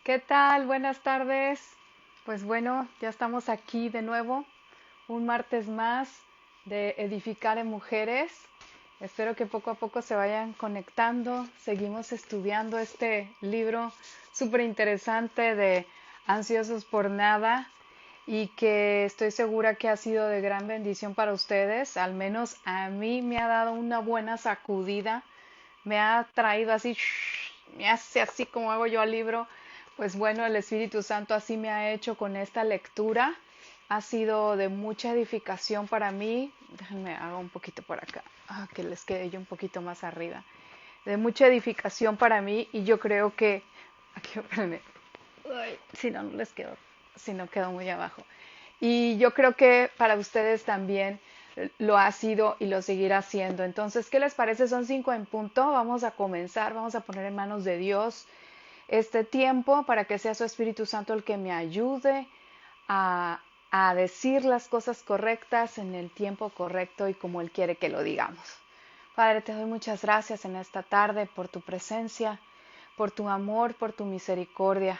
¿Qué tal? Buenas tardes. Pues bueno, ya estamos aquí de nuevo, un martes más de Edificar en Mujeres. Espero que poco a poco se vayan conectando. Seguimos estudiando este libro súper interesante de Ansiosos por Nada y que estoy segura que ha sido de gran bendición para ustedes. Al menos a mí me ha dado una buena sacudida, me ha traído así, me hace así como hago yo al libro. Pues bueno, el Espíritu Santo así me ha hecho con esta lectura. Ha sido de mucha edificación para mí. Déjenme hago un poquito por acá, que les quede yo un poquito más arriba. De mucha edificación para mí y yo creo que aquí, espérenme. Ay, si no, no les quedo, si no quedo muy abajo. Y yo creo que para ustedes también lo ha sido y lo seguirá siendo. Entonces, ¿qué les parece? Son 5 en punto. Vamos a comenzar, vamos a poner en manos de Dios este tiempo para que sea su Espíritu Santo el que me ayude a, a decir las cosas correctas en el tiempo correcto y como Él quiere que lo digamos. Padre, te doy muchas gracias en esta tarde por tu presencia, por tu amor, por tu misericordia.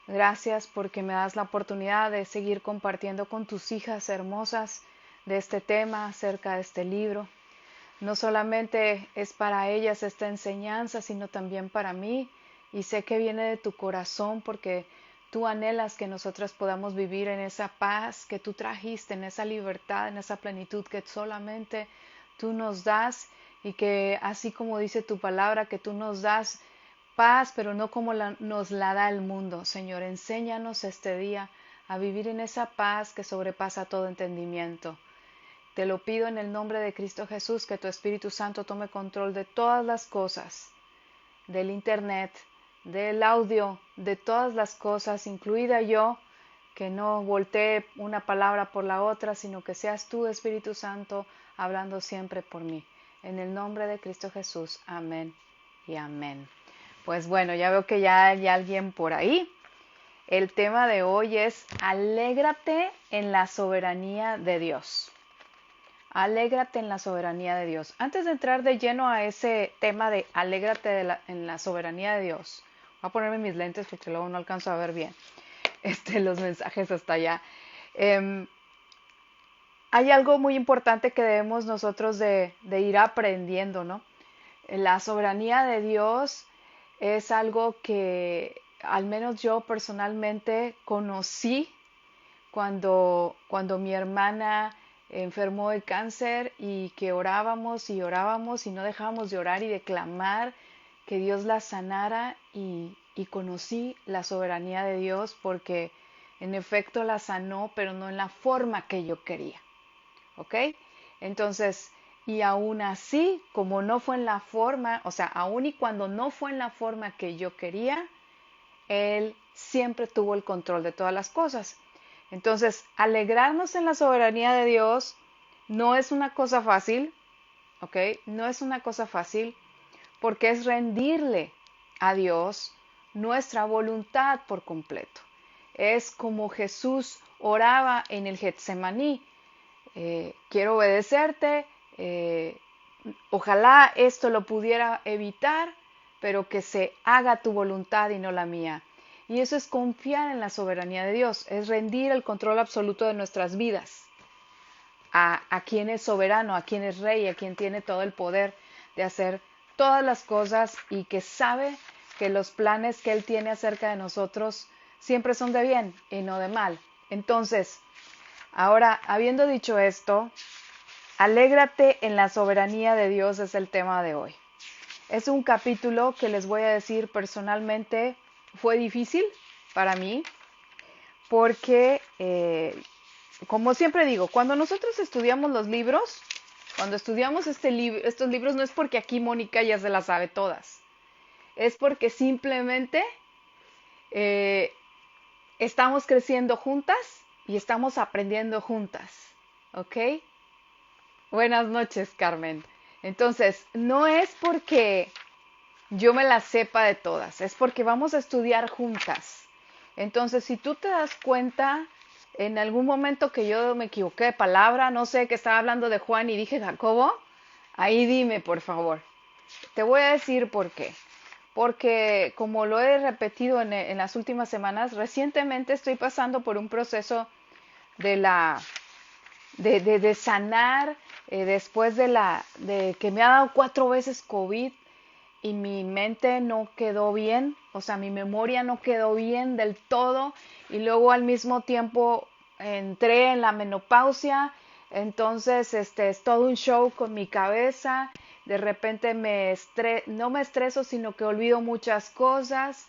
Gracias porque me das la oportunidad de seguir compartiendo con tus hijas hermosas de este tema acerca de este libro. No solamente es para ellas esta enseñanza, sino también para mí. Y sé que viene de tu corazón porque tú anhelas que nosotras podamos vivir en esa paz que tú trajiste, en esa libertad, en esa plenitud que solamente tú nos das y que así como dice tu palabra, que tú nos das paz, pero no como nos la da el mundo. Señor, enséñanos este día a vivir en esa paz que sobrepasa todo entendimiento. Te lo pido en el nombre de Cristo Jesús, que tu Espíritu Santo tome control de todas las cosas, del internet, del audio, de todas las cosas, incluida yo, que no voltee una palabra por la otra, sino que seas tú, Espíritu Santo, hablando siempre por mí. En el nombre de Cristo Jesús, amén y amén. Pues bueno, ya veo que ya hay alguien por ahí. El tema de hoy es alégrate en la soberanía de Dios. Alégrate en la soberanía de Dios. Antes de entrar de lleno a ese tema de alégrate en la soberanía de Dios, voy a ponerme mis lentes porque luego no alcanzo a ver bien los mensajes hasta allá. Eh, Hay algo muy importante que debemos nosotros de ir aprendiendo, ¿no? La soberanía de Dios es algo que al menos yo personalmente conocí cuando mi hermana enfermó de cáncer y que orábamos y no dejábamos de orar y de clamar que Dios la sanara y conocí la soberanía de Dios porque en efecto la sanó, pero no en la forma que yo quería. ¿Ok? Entonces, y aún así, como no fue en la forma, o sea, aún y cuando no fue en la forma que yo quería, Él siempre tuvo el control de todas las cosas. Entonces, alegrarnos en la soberanía de Dios no es una cosa fácil, ¿ok? No es una cosa fácil porque es rendirle a Dios nuestra voluntad por completo. Es como Jesús oraba en el Getsemaní. Quiero obedecerte, eh, ojalá esto lo pudiera evitar, pero que se haga tu voluntad y no la mía. Y eso es confiar en la soberanía de Dios, es rendir el control absoluto de nuestras vidas a quien es soberano, a quien es rey, a quien tiene todo el poder de hacer todas las cosas y que sabe que los planes que Él tiene acerca de nosotros siempre son de bien y no de mal. Entonces, ahora, habiendo dicho esto, alégrate en la soberanía de Dios es el tema de hoy. Es un capítulo que les voy a decir personalmente fue difícil para mí porque, como siempre digo, cuando nosotros estudiamos los libros, cuando estudiamos estos libros no es porque aquí Mónica ya se las sabe todas, es porque simplemente eh, estamos creciendo juntas y estamos aprendiendo juntas, ¿ok? Buenas noches, Carmen. Entonces, no es porque yo me las sepa de todas, es porque vamos a estudiar juntas. Entonces, si tú te das cuenta, en algún momento que yo me equivoqué de palabra, no sé, que estaba hablando de Juan y dije Jacobo, ahí dime, por favor. Te voy a decir por qué. porque como lo he repetido en las últimas semanas, recientemente estoy pasando por un proceso de de sanar después de que me ha dado 4 veces COVID y mi mente no quedó bien, o sea, mi memoria no quedó bien del todo y luego al mismo tiempo entré en la menopausia, entonces es todo un show con mi cabeza, de repente no me estreso, sino que olvido muchas cosas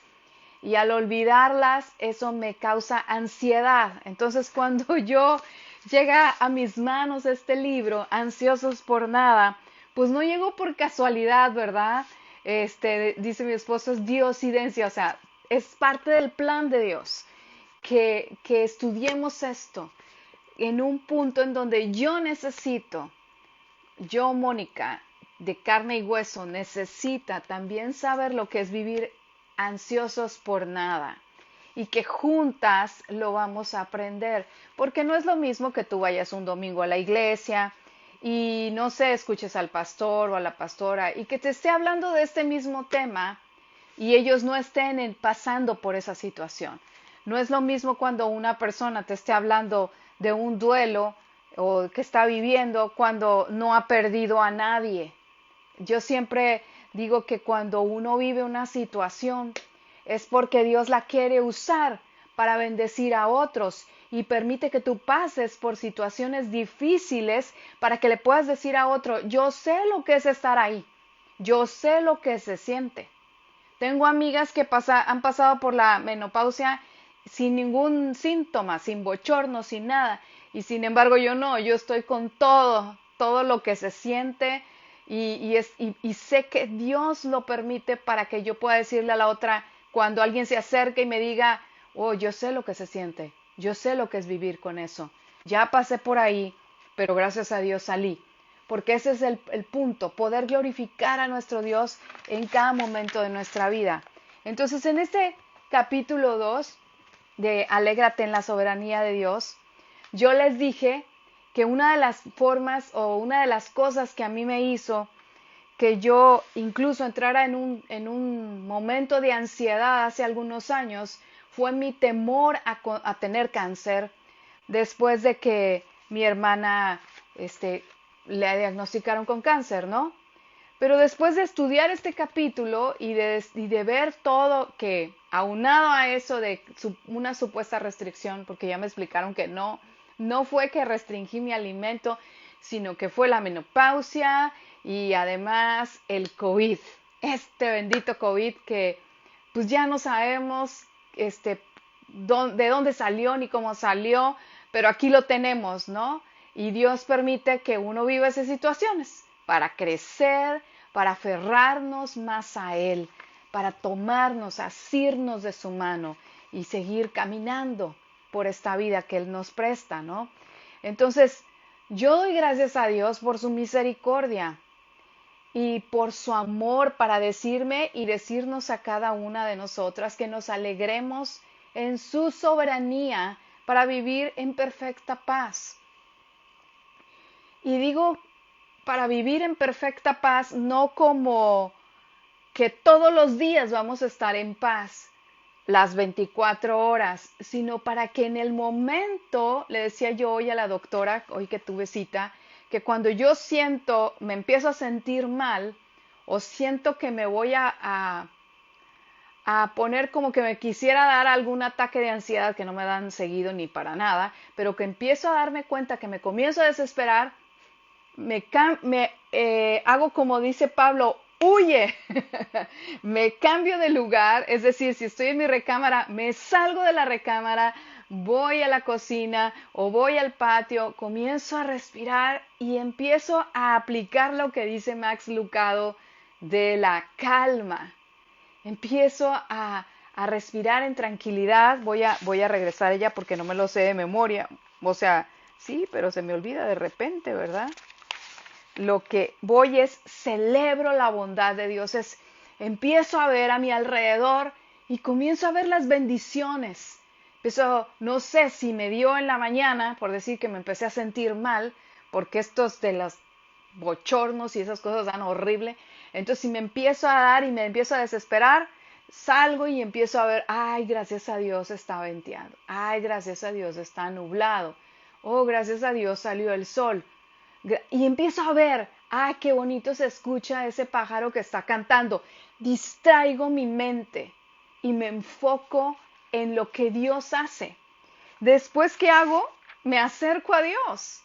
y al olvidarlas eso me causa ansiedad. Entonces cuando yo llega a mis manos este libro, Ansiosos por Nada, pues no llegó por casualidad, ¿verdad? Dice mi esposo, es diosidencia, o sea, es parte del plan de Dios que estudiemos esto en un punto en donde yo, Mónica, de carne y hueso, necesita también saber lo que es vivir ansiosos por nada y que juntas lo vamos a aprender, porque no es lo mismo que tú vayas un domingo a la iglesia y no sé, escuches al pastor o a la pastora y que te esté hablando de este mismo tema y ellos no estén pasando por esa situación. No es lo mismo cuando una persona te esté hablando de un duelo o que está viviendo cuando no ha perdido a nadie. Yo siempre digo que cuando uno vive una situación es porque Dios la quiere usar para bendecir a otros y permite que tú pases por situaciones difíciles para que le puedas decir a otro, yo sé lo que es estar ahí, yo sé lo que se siente. Tengo amigas que han pasado por la menopausia sin ningún síntoma, sin bochorno, sin nada. Y sin embargo yo no, yo estoy con todo lo que se siente y sé que Dios lo permite para que yo pueda decirle a la otra cuando alguien se acerque y me diga, oh, yo sé lo que se siente, yo sé lo que es vivir con eso. Ya pasé por ahí, pero gracias a Dios salí. Porque ese es el punto, poder glorificar a nuestro Dios en cada momento de nuestra vida. Entonces, en este capítulo 2 de Alégrate en la soberanía de Dios, yo les dije que una de las formas o una de las cosas que a mí me hizo que yo incluso entrara en un momento de ansiedad hace algunos años fue mi temor a tener cáncer después de que mi hermana le diagnosticaron con cáncer, ¿no? Pero después de estudiar este capítulo y de ver todo que, aunado a eso de una supuesta restricción, porque ya me explicaron que no fue que restringí mi alimento, sino que fue la menopausia y además el COVID, este bendito COVID que pues ya no sabemos de dónde salió ni cómo salió, pero aquí lo tenemos, ¿no? Y Dios permite que uno viva esas situaciones para crecer, para aferrarnos más a Él, para tomarnos, asirnos de su mano y seguir caminando por esta vida que Él nos presta, ¿no? Entonces, yo doy gracias a Dios por su misericordia y por su amor para decirme y decirnos a cada una de nosotras que nos alegremos en su soberanía para vivir en perfecta paz. Y digo para vivir en perfecta paz, no como que todos los días vamos a estar en paz, las 24 horas, sino para que en el momento, le decía yo hoy a la doctora, hoy que tuve cita, que cuando yo me empiezo a sentir mal o siento que me voy a poner como que me quisiera dar algún ataque de ansiedad que no me dan seguido ni para nada, pero que empiezo a darme cuenta que me comienzo a desesperar, hago como dice Pablo, huye, me cambio de lugar, es decir, si estoy en mi recámara, me salgo de la recámara, voy a la cocina o voy al patio, comienzo a respirar y empiezo a aplicar lo que dice Max Lucado de la calma. Empiezo a respirar en tranquilidad, voy a regresar a ella porque no me lo sé de memoria, o sea, sí, pero se me olvida de repente, ¿verdad? Lo que voy es, celebro la bondad de Dios, empiezo a ver a mi alrededor y comienzo a ver las bendiciones. Empiezo, no sé si me dio en la mañana, por decir que me empecé a sentir mal, porque estos de los bochornos y esas cosas dan horrible. Entonces si me empiezo a dar y me empiezo a desesperar, salgo y empiezo a ver, ay, gracias a Dios está venteando, ay, gracias a Dios está nublado, oh, gracias a Dios salió el sol. Y empiezo a ver, ay, qué bonito se escucha ese pájaro que está cantando. Distraigo mi mente y me enfoco en lo que Dios hace. Después, ¿qué hago? Me acerco a Dios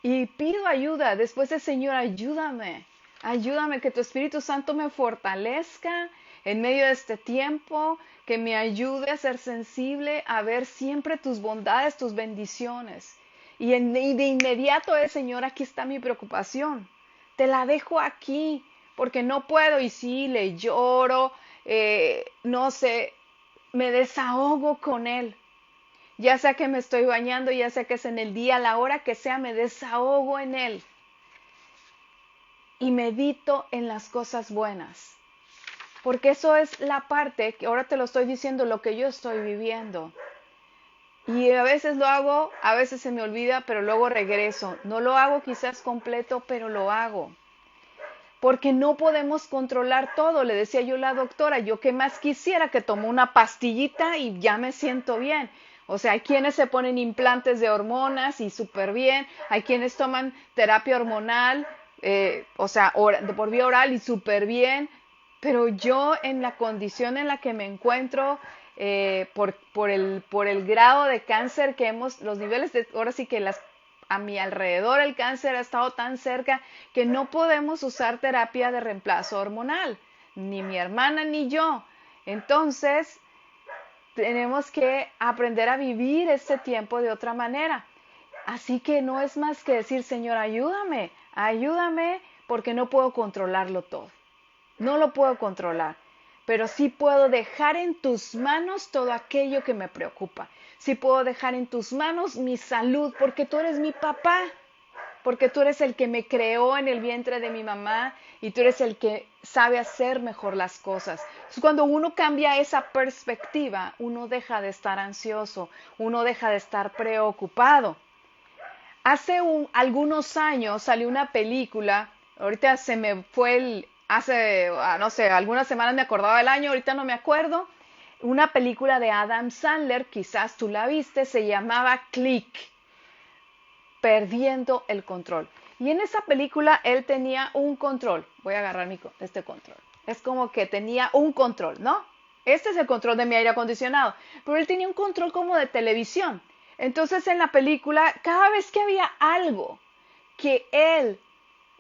y pido ayuda. Después de Señor, ayúdame, ayúdame, que tu Espíritu Santo me fortalezca en medio de este tiempo, que me ayude a ser sensible, a ver siempre tus bondades, tus bendiciones. Y de inmediato Señor, aquí está mi preocupación. Te la dejo aquí, porque no puedo. Y sí, le lloro, no sé, me desahogo con Él. Ya sea que me estoy bañando, ya sea que es en el día, a la hora que sea, me desahogo en Él. Y medito en las cosas buenas. Porque eso es la parte que ahora te lo estoy diciendo, lo que yo estoy viviendo. Y a veces lo hago, a veces se me olvida, pero luego regreso. No lo hago quizás completo, pero lo hago. Porque no podemos controlar todo. Le decía yo a la doctora, yo qué más quisiera que tomo una pastillita y ya me siento bien. O sea, hay quienes se ponen implantes de hormonas y súper bien. Hay quienes toman terapia hormonal, por vía oral y súper bien. Pero yo en la condición en la que me encuentro, por el grado de cáncer que los niveles de, ahora sí que a mi alrededor el cáncer ha estado tan cerca que no podemos usar terapia de reemplazo hormonal, ni mi hermana ni yo. Entonces, tenemos que aprender a vivir este tiempo de otra manera. Así que no es más que decir, Señor, ayúdame, ayúdame, porque no puedo controlarlo todo. No lo puedo controlar, pero sí puedo dejar en tus manos todo aquello que me preocupa. Sí puedo dejar en tus manos mi salud, porque tú eres mi papá, porque tú eres el que me creó en el vientre de mi mamá y tú eres el que sabe hacer mejor las cosas. Entonces, cuando uno cambia esa perspectiva, uno deja de estar ansioso, uno deja de estar preocupado. Hace algunos años salió una película, ahorita se me fue no sé, algunas semanas me acordaba del año, ahorita no me acuerdo, una película de Adam Sandler, quizás tú la viste, se llamaba Click, Perdiendo el Control. Y en esa película él tenía un control, voy a agarrar este control, es como que tenía un control, ¿no? Este es el control de mi aire acondicionado, pero él tenía un control como de televisión. Entonces en la película, cada vez que había algo que él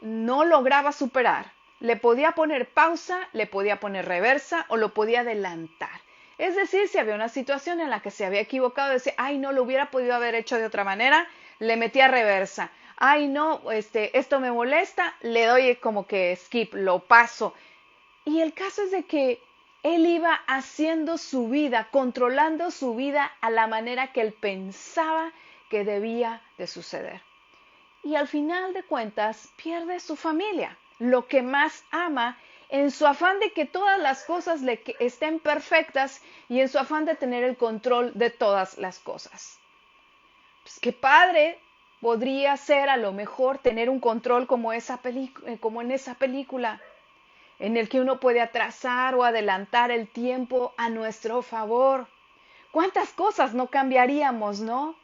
no lograba superar, le podía poner pausa, le podía poner reversa o lo podía adelantar. Es decir, si había una situación en la que se había equivocado, decía, ay, no, lo hubiera podido haber hecho de otra manera, le metía reversa. Ay, no, esto me molesta, le doy como que skip, lo paso. Y el caso es de que él iba haciendo su vida, controlando su vida a la manera que él pensaba que debía de suceder. Y al final de cuentas pierde su familia, lo que más ama, en su afán de que todas las cosas estén perfectas y en su afán de tener el control de todas las cosas. Pues qué padre podría ser a lo mejor tener un control como como en esa película, en el que uno puede atrasar o adelantar el tiempo a nuestro favor. ¿Cuántas cosas no cambiaríamos, no?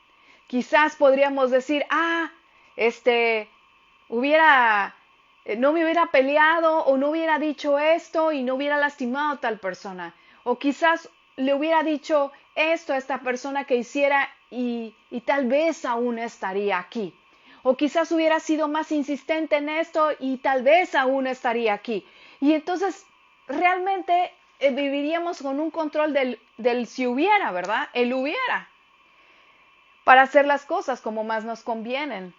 Quizás podríamos decir, hubiera, no me hubiera peleado o no hubiera dicho esto y no hubiera lastimado a tal persona. O quizás le hubiera dicho esto a esta persona que hiciera y tal vez aún estaría aquí. O quizás hubiera sido más insistente en esto y tal vez aún estaría aquí. Y entonces realmente viviríamos con un control del si hubiera, ¿verdad? El hubiera. Para hacer las cosas como más nos convienen.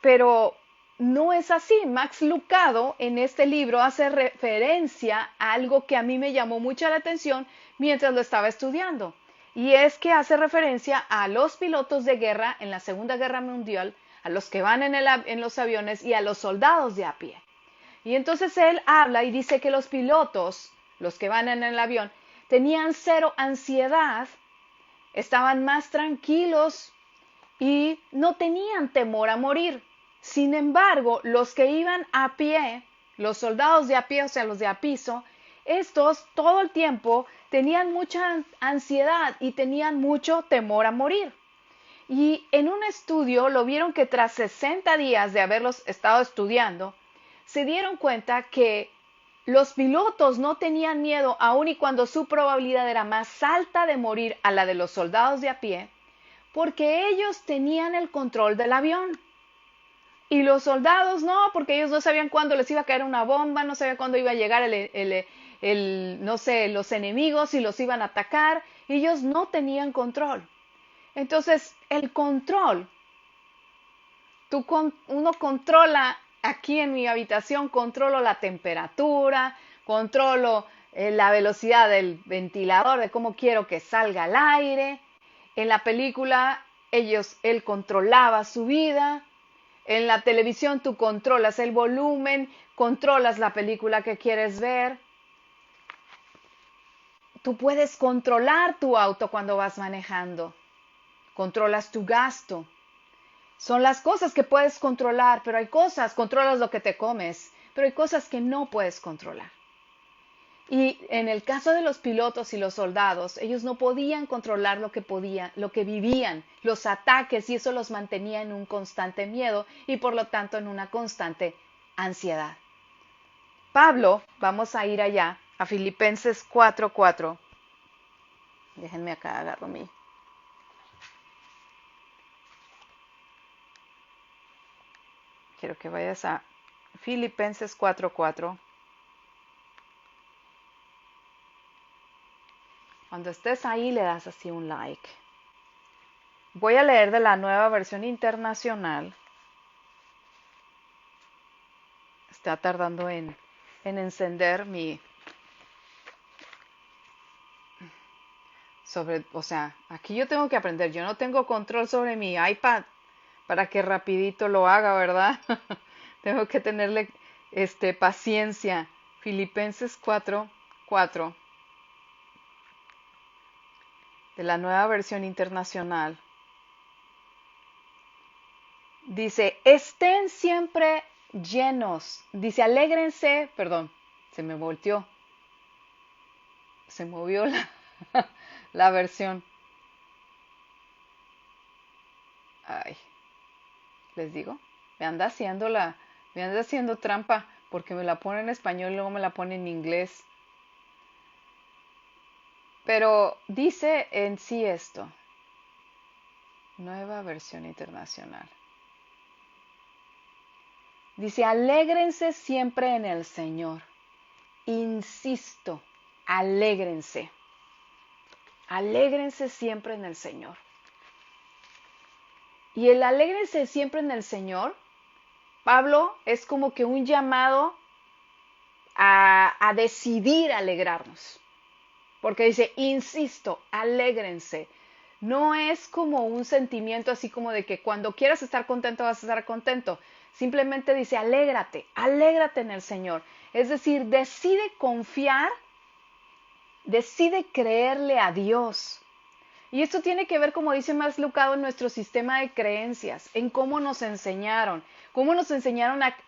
Pero no es así. Max Lucado en este libro hace referencia a algo que a mí me llamó mucho la atención mientras lo estaba estudiando. Y es que hace referencia a los pilotos de guerra en la Segunda Guerra Mundial, a los que van en los aviones y a los soldados de a pie. Y entonces él habla y dice que los pilotos, los que van en el avión, tenían cero ansiedad, estaban más tranquilos y no tenían temor a morir. Sin embargo, los que iban a pie Los soldados de a pie, o sea, los de a piso, estos todo el tiempo tenían mucha ansiedad y tenían mucho temor a morir. Y en un estudio lo vieron que tras 60 días de haberlos estado estudiando, se dieron cuenta que los pilotos no tenían miedo aun y cuando su probabilidad era más alta de morir a la de los soldados de a pie, porque ellos tenían el control del avión. Y los soldados no, porque ellos no sabían cuándo les iba a caer una bomba, no sabían cuándo iba a llegar no sé, los enemigos y los iban a atacar. Ellos no tenían control. Entonces, el control, uno controla, aquí en mi habitación, controlo la temperatura, controlo la velocidad del ventilador, de cómo quiero que salga el aire. En la película, él controlaba su vida. En la televisión tú controlas el volumen, controlas la película que quieres ver. Tú puedes controlar tu auto cuando vas manejando. Controlas tu gasto. Son las cosas que puedes controlar, pero hay cosas, controlas lo que te comes, pero hay cosas que no puedes controlar. Y en el caso de los pilotos y los soldados, ellos no podían controlar lo que vivían, los ataques, y eso los mantenía en un constante miedo y por lo tanto en una constante ansiedad. Pablo, vamos a ir allá, a Filipenses 4:4. Déjenme acá, agarro mi. Quiero que vayas a Filipenses 4:4. Cuando estés ahí le das así un like. Voy a leer de la Nueva Versión Internacional. Está tardando en encender mi... O sea, aquí yo tengo que aprender. Yo no tengo control sobre mi iPad para que rapidito lo haga, ¿verdad? Tengo que tenerle paciencia. Filipenses 4:4 de la Nueva Versión Internacional. Dice, estén siempre llenos. Dice, alégrense. Perdón, se me volteó. Se movió la versión. Ay, les digo, me anda haciendo trampa porque me la pone en español y luego me la pone en inglés. Pero dice en sí esto. Nueva Versión Internacional. Dice, alégrense siempre en el Señor. Insisto, alégrense. Alégrense siempre en el Señor. Y el alégrense siempre en el Señor, Pablo, es como que un llamado a decidir alegrarnos. Porque dice, insisto, alégrense. No es como un sentimiento así como de que cuando quieras estar contento vas a estar contento. Simplemente dice, alégrate en el Señor. Es decir, decide confiar, decide creerle a Dios. Y esto tiene que ver, como dice Max Lucado, en nuestro sistema de creencias, en cómo nos enseñaron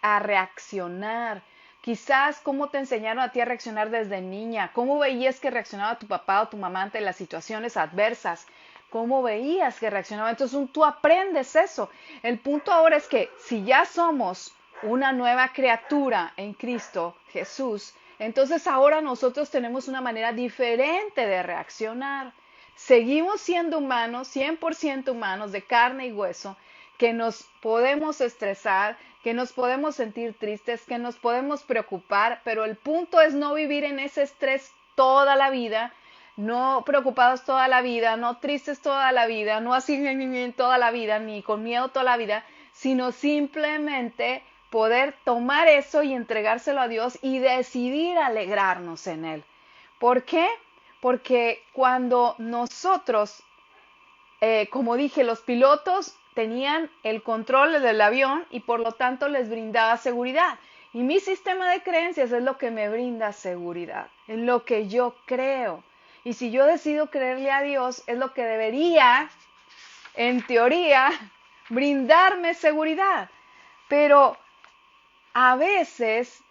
a reaccionar. Quizás cómo te enseñaron a ti a reaccionar desde niña, cómo veías que reaccionaba tu papá o tu mamá ante las situaciones adversas, cómo veías que reaccionaba. Entonces tú aprendes eso. El punto ahora es que si ya somos una nueva criatura en Cristo Jesús, entonces ahora nosotros tenemos una manera diferente de reaccionar. Seguimos siendo humanos, 100% humanos, de carne y hueso, que nos podemos estresar, que nos podemos sentir tristes, que nos podemos preocupar, pero el punto es no vivir en ese estrés toda la vida, no preocupados toda la vida, no tristes toda la vida, no así toda la vida, ni con miedo toda la vida, sino simplemente poder tomar eso y entregárselo a Dios y decidir alegrarnos en Él. ¿Por qué? Porque cuando nosotros, como dije, los pilotos tenían el control del avión y por lo tanto les brindaba seguridad. Y mi sistema de creencias es lo que me brinda seguridad, en lo que yo creo. Y si yo decido creerle a Dios, es lo que debería, en teoría, brindarme seguridad. Pero a veces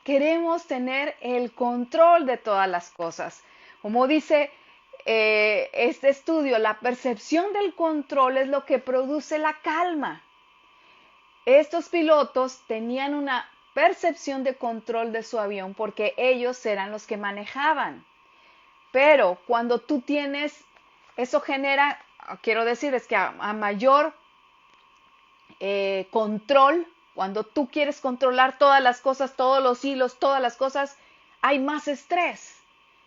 Queremos tener el control de todas las cosas. Como dice este estudio, la percepción del control es lo que produce la calma. Estos pilotos tenían una percepción de control de su avión porque ellos eran los que manejaban. Pero cuando tú tienes, eso genera, quiero decir, es que a mayor control, cuando tú quieres controlar todas las cosas, todos los hilos, todas las cosas, hay más estrés.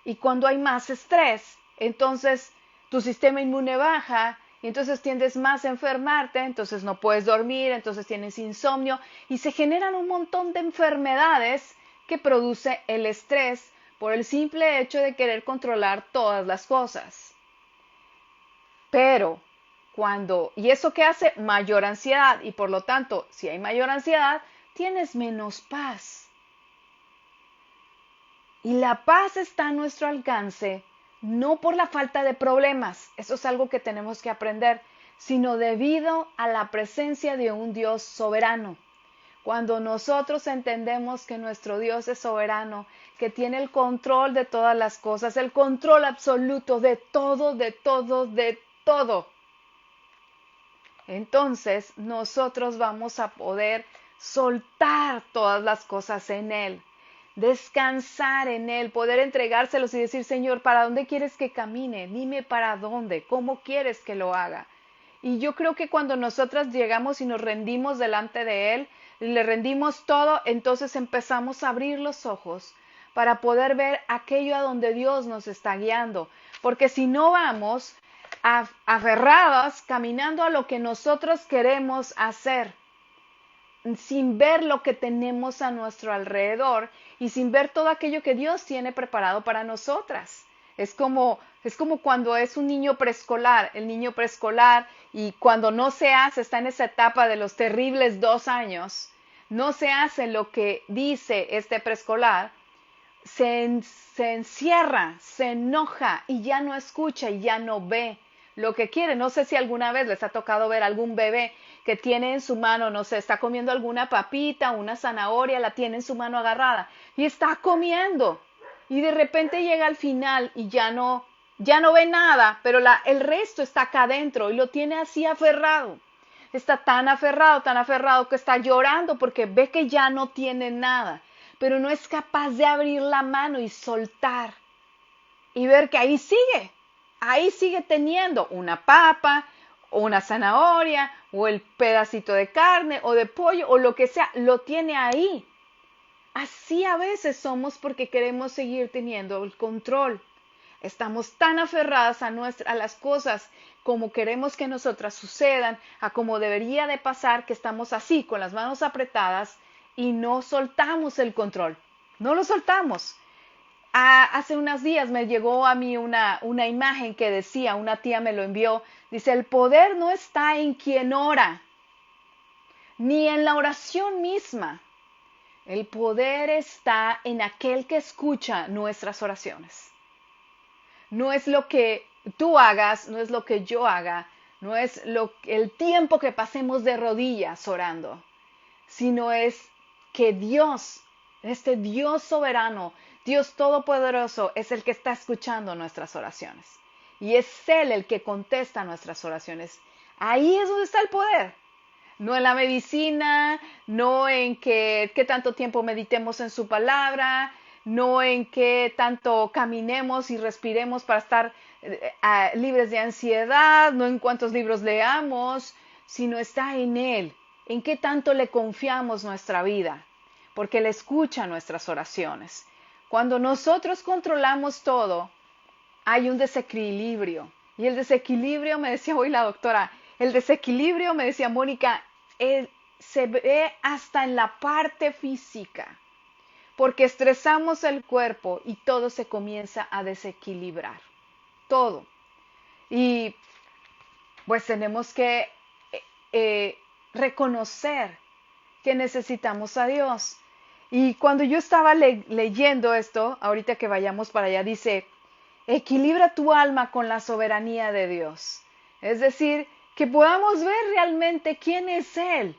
Y cuando hay más estrés, entonces tu sistema inmune baja, y entonces tiendes más a enfermarte, entonces no puedes dormir, entonces tienes insomnio, y se generan un montón de enfermedades que produce el estrés por el simple hecho de querer controlar todas las cosas. Pero ¿y eso qué hace? Mayor ansiedad, y por lo tanto, si hay mayor ansiedad, tienes menos paz. Y la paz está a nuestro alcance, no por la falta de problemas, eso es algo que tenemos que aprender, sino debido a la presencia de un Dios soberano. Cuando nosotros entendemos que nuestro Dios es soberano, que tiene el control de todas las cosas, el control absoluto de todo, de todo, de todo, entonces nosotros vamos a poder soltar todas las cosas en Él, descansar en Él, poder entregárselos y decir, Señor, ¿para dónde quieres que camine? Dime para dónde, ¿cómo quieres que lo haga? Y yo creo que cuando nosotras llegamos y nos rendimos delante de Él, le rendimos todo, entonces empezamos a abrir los ojos para poder ver aquello a donde Dios nos está guiando. Porque si no vamos aferradas, caminando a lo que nosotros queremos hacer, sin ver lo que tenemos a nuestro alrededor y sin ver todo aquello que Dios tiene preparado para nosotras. Es como cuando es un niño preescolar, el niño preescolar, y cuando no se hace, está en esa etapa de los terribles 2 años, no se hace lo que dice este preescolar, se encierra, se enoja y ya no escucha y ya no ve lo que quiere. No sé si alguna vez les ha tocado ver algún bebé que tiene en su mano, no sé, está comiendo alguna papita, una zanahoria, la tiene en su mano agarrada y está comiendo. Y de repente llega al final y ya no ve nada, pero el resto está acá adentro y lo tiene así aferrado. Está tan aferrado que está llorando porque ve que ya no tiene nada, pero no es capaz de abrir la mano y soltar y ver que ahí sigue teniendo una papa o una zanahoria o el pedacito de carne o de pollo o lo que sea, lo tiene ahí. Así a veces somos porque queremos seguir teniendo el control. Estamos tan aferradas a las cosas como queremos que nosotras sucedan, a como debería de pasar, que estamos así, con las manos apretadas y no soltamos el control. No lo soltamos. Hace unos días me llegó a mí una imagen que decía, una tía me lo envió, dice, el poder no está en quien ora, ni en la oración misma. El poder está en aquel que escucha nuestras oraciones. No es lo que tú hagas, no es lo que yo haga, no es el tiempo que pasemos de rodillas orando, sino es que Dios, este Dios soberano, Dios todopoderoso, es el que está escuchando nuestras oraciones. Y es Él el que contesta nuestras oraciones. Ahí es donde está el poder. No en la medicina, no en qué tanto tiempo meditemos en su palabra, no en qué tanto caminemos y respiremos para estar libres de ansiedad, no en cuántos libros leamos, sino está en Él, en qué tanto le confiamos nuestra vida, porque Él escucha nuestras oraciones. Cuando nosotros controlamos todo, hay un desequilibrio. Y el desequilibrio, me decía hoy la doctora, el desequilibrio, me decía Mónica, se ve hasta en la parte física, porque estresamos el cuerpo y todo se comienza a desequilibrar, todo. Y pues tenemos que reconocer que necesitamos a Dios. Y cuando yo estaba leyendo esto, ahorita que vayamos para allá, dice, equilibra tu alma con la soberanía de Dios. Es decir, que podamos ver realmente quién es Él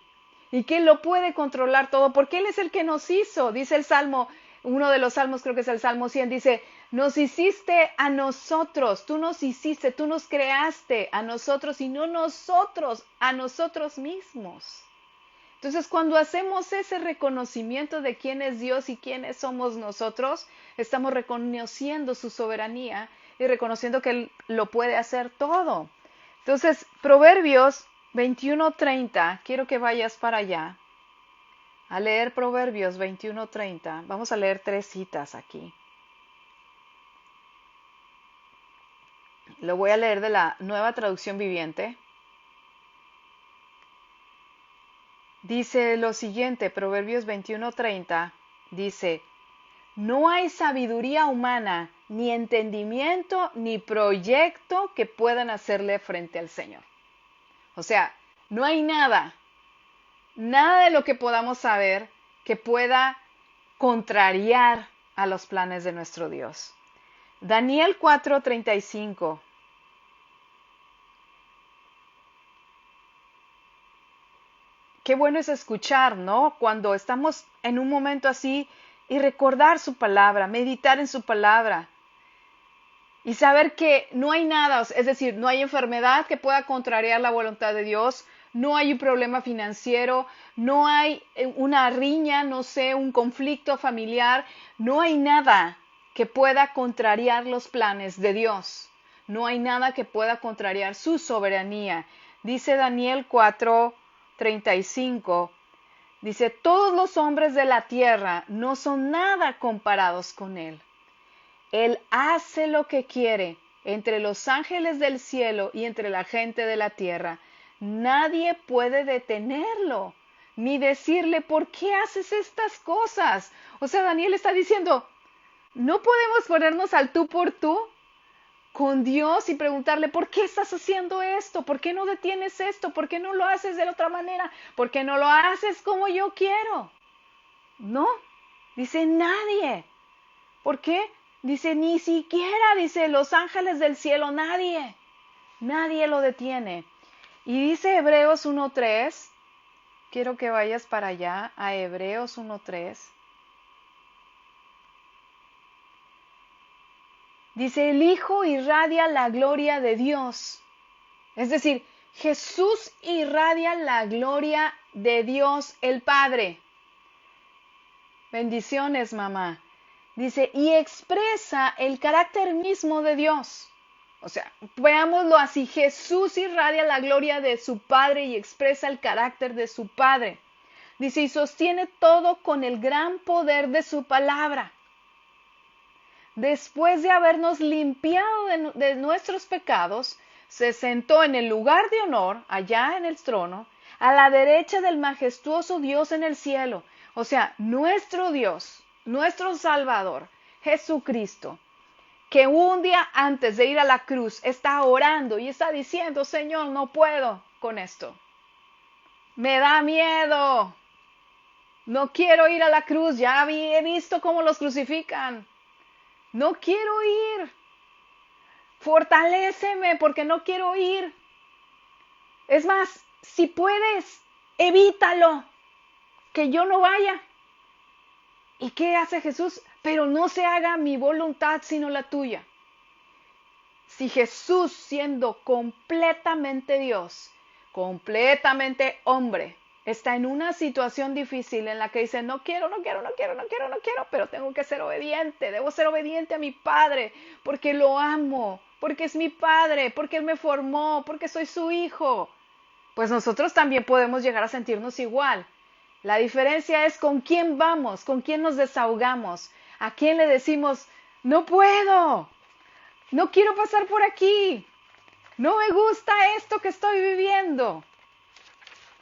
y que Él lo puede controlar todo, porque Él es el que nos hizo. Dice el Salmo, uno de los salmos, creo que es el Salmo 100, dice, nos hiciste a nosotros, tú nos hiciste, tú nos creaste a nosotros y no nosotros a nosotros mismos. Entonces, cuando hacemos ese reconocimiento de quién es Dios y quiénes somos nosotros, estamos reconociendo su soberanía y reconociendo que Él lo puede hacer todo. Entonces, Proverbios 21:30, quiero que vayas para allá a leer Proverbios 21:30. Vamos a leer 3 citas aquí. Lo voy a leer de la Nueva Traducción Viviente. Dice lo siguiente, Proverbios 21:30, dice, no hay sabiduría humana, ni entendimiento, ni proyecto que puedan hacerle frente al Señor. O sea, no hay nada de lo que podamos saber que pueda contrariar a los planes de nuestro Dios. Daniel 4:35. Qué bueno es escuchar, ¿no? Cuando estamos en un momento así y recordar su palabra, meditar en su palabra y saber que no hay nada, es decir, no hay enfermedad que pueda contrariar la voluntad de Dios, no hay un problema financiero, no hay una riña, no sé, un conflicto familiar, no hay nada que pueda contrariar los planes de Dios, no hay nada que pueda contrariar su soberanía. Dice Daniel 4:35, dice, todos los hombres de la tierra no son nada comparados con Él. Él hace lo que quiere entre los ángeles del cielo y entre la gente de la tierra. Nadie puede detenerlo, ni decirle, ¿por qué haces estas cosas? O sea, Daniel está diciendo, no podemos ponernos al tú por tú con Dios y preguntarle, ¿por qué estás haciendo esto? ¿Por qué no detienes esto? ¿Por qué no lo haces de la otra manera? ¿Por qué no lo haces como yo quiero? No, dice nadie. ¿Por qué? Dice, ni siquiera, dice, los ángeles del cielo, nadie lo detiene. Y dice Hebreos 1:3, quiero que vayas para allá, a Hebreos 1:3. Dice, el Hijo irradia la gloria de Dios. Es decir, Jesús irradia la gloria de Dios el Padre. Bendiciones, mamá. Dice, y expresa el carácter mismo de Dios. O sea, veámoslo así, Jesús irradia la gloria de su Padre y expresa el carácter de su Padre. Dice, y sostiene todo con el gran poder de su palabra. Después de habernos limpiado de nuestros pecados, se sentó en el lugar de honor, allá en el trono, a la derecha del majestuoso Dios en el cielo. O sea, nuestro Dios, nuestro Salvador, Jesucristo, que un día antes de ir a la cruz está orando y está diciendo, Señor, no puedo con esto. Me da miedo. No quiero ir a la cruz. Ya he visto cómo los crucifican. No quiero ir. Fortaléceme porque no quiero ir. Es más, si puedes, evítalo. Que yo no vaya. ¿Y qué hace Jesús? Pero no se haga mi voluntad sino la tuya. Si Jesús, siendo completamente Dios, completamente hombre, está en una situación difícil en la que dice, no quiero, pero tengo que ser obediente, debo ser obediente a mi Padre, porque lo amo, porque es mi Padre, porque Él me formó, porque soy su hijo. Pues nosotros también podemos llegar a sentirnos igual. La diferencia es con quién vamos, con quién nos desahogamos, a quién le decimos, no puedo, no quiero pasar por aquí, no me gusta esto que estoy viviendo.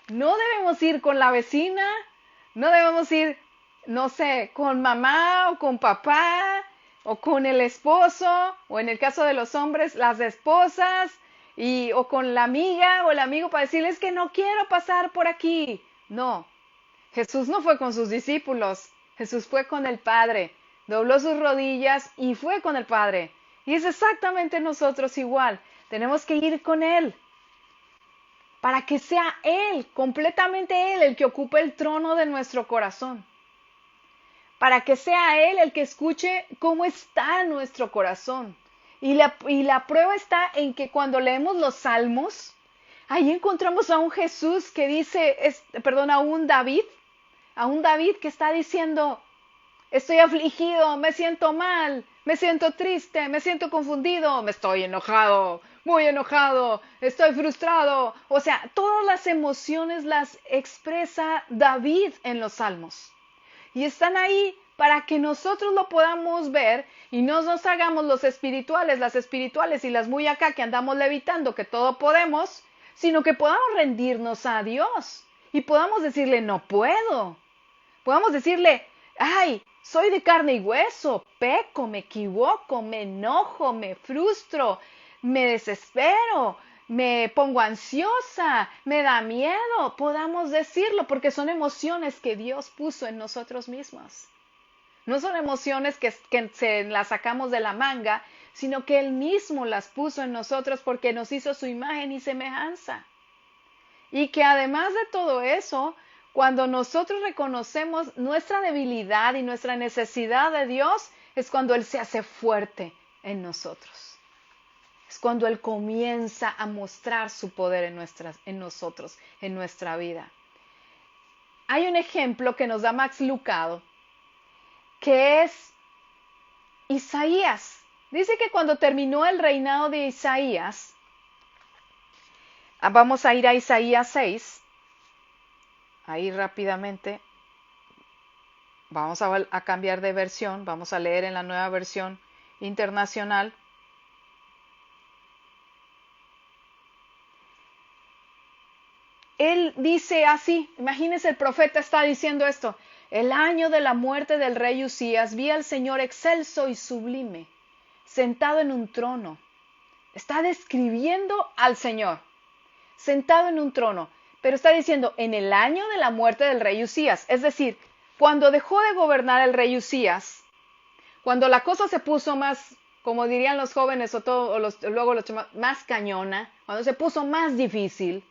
No debemos ir con la vecina, no debemos ir, no sé, con mamá o con papá o con el esposo o en el caso de los hombres, las esposas o con la amiga o el amigo para decirles que no quiero pasar por aquí. No, Jesús no fue con sus discípulos, Jesús fue con el Padre, dobló sus rodillas y fue con el Padre. Y es exactamente nosotros igual, tenemos que ir con Él. para que sea Él, completamente Él, el que ocupe el trono de nuestro corazón. Para que sea Él el que escuche cómo está nuestro corazón. Y la prueba está en que cuando leemos los salmos, ahí encontramos a un Jesús que dice, a un David que está diciendo, estoy afligido, me siento mal, me siento triste, me siento confundido, me estoy enojado, muy enojado, estoy frustrado. O sea, todas las emociones las expresa David en los salmos. Y están ahí para que nosotros lo podamos ver y no nos hagamos los espirituales, las espirituales y las muy acá que andamos levitando, que todo podemos, sino que podamos rendirnos a Dios y podamos decirle, no puedo. Podamos decirle, ay, soy de carne y hueso, peco, me equivoco, me enojo, me frustro, me desespero, me pongo ansiosa, me da miedo. Podamos decirlo porque son emociones que Dios puso en nosotros mismos. No son emociones que se las sacamos de la manga, sino que Él mismo las puso en nosotros porque nos hizo su imagen y semejanza. Y que además de todo eso, cuando nosotros reconocemos nuestra debilidad y nuestra necesidad de Dios, es cuando Él se hace fuerte en nosotros. Es cuando Él comienza a mostrar su poder en nosotros, en nuestra vida. Hay un ejemplo que nos da Max Lucado, que es Isaías. Dice que cuando terminó el reinado de Isaías, vamos a ir a Isaías 6, ahí rápidamente, vamos a cambiar de versión, vamos a leer en la nueva versión internacional. Él dice así, imagínense, el profeta está diciendo esto: el año de la muerte del rey Usías vi al Señor excelso y sublime, sentado en un trono. Está describiendo al Señor, sentado en un trono, pero está diciendo en el año de la muerte del rey Usías, es decir, cuando dejó de gobernar el rey Usías, cuando la cosa se puso más, como dirían los jóvenes luego los más cañona, cuando se puso más difícil,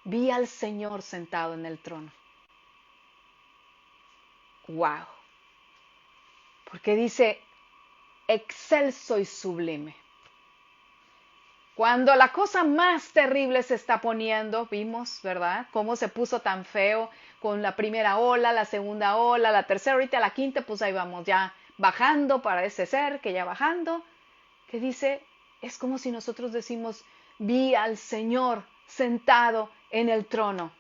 vi al Señor sentado en el trono. ¡Wow! Porque dice excelso y sublime. Cuando la cosa más terrible se está poniendo, vimos, ¿verdad? Cómo se puso tan feo con la primera ola, la segunda ola, la tercera, ahorita la quinta, pues ahí vamos ya bajando, parece ser que ya bajando. Que dice, es como si nosotros decimos, vi al Señor sentado en el trono.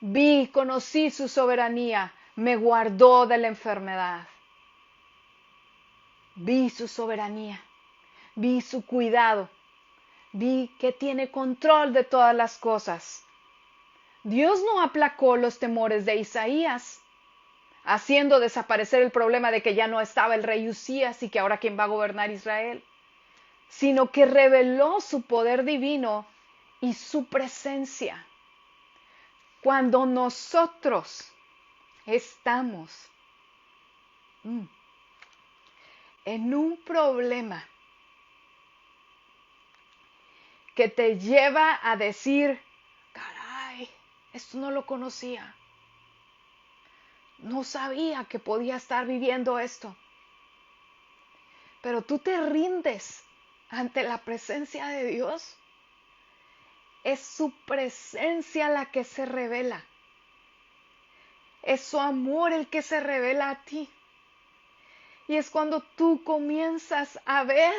Vi, conocí su soberanía, me guardó de la enfermedad. Vi su soberanía, vi su cuidado, vi que tiene control de todas las cosas. Dios no aplacó los temores de Isaías, haciendo desaparecer el problema de que ya no estaba el rey Usías y que ahora quién va a gobernar Israel, sino que reveló su poder divino y su presencia. Cuando nosotros estamos en un problema que te lleva a decir, caray, esto no lo conocía, no sabía que podía estar viviendo esto, pero tú te rindes ante la presencia de Dios. Es su presencia la que se revela. Es su amor el que se revela a ti. Y es cuando tú comienzas a ver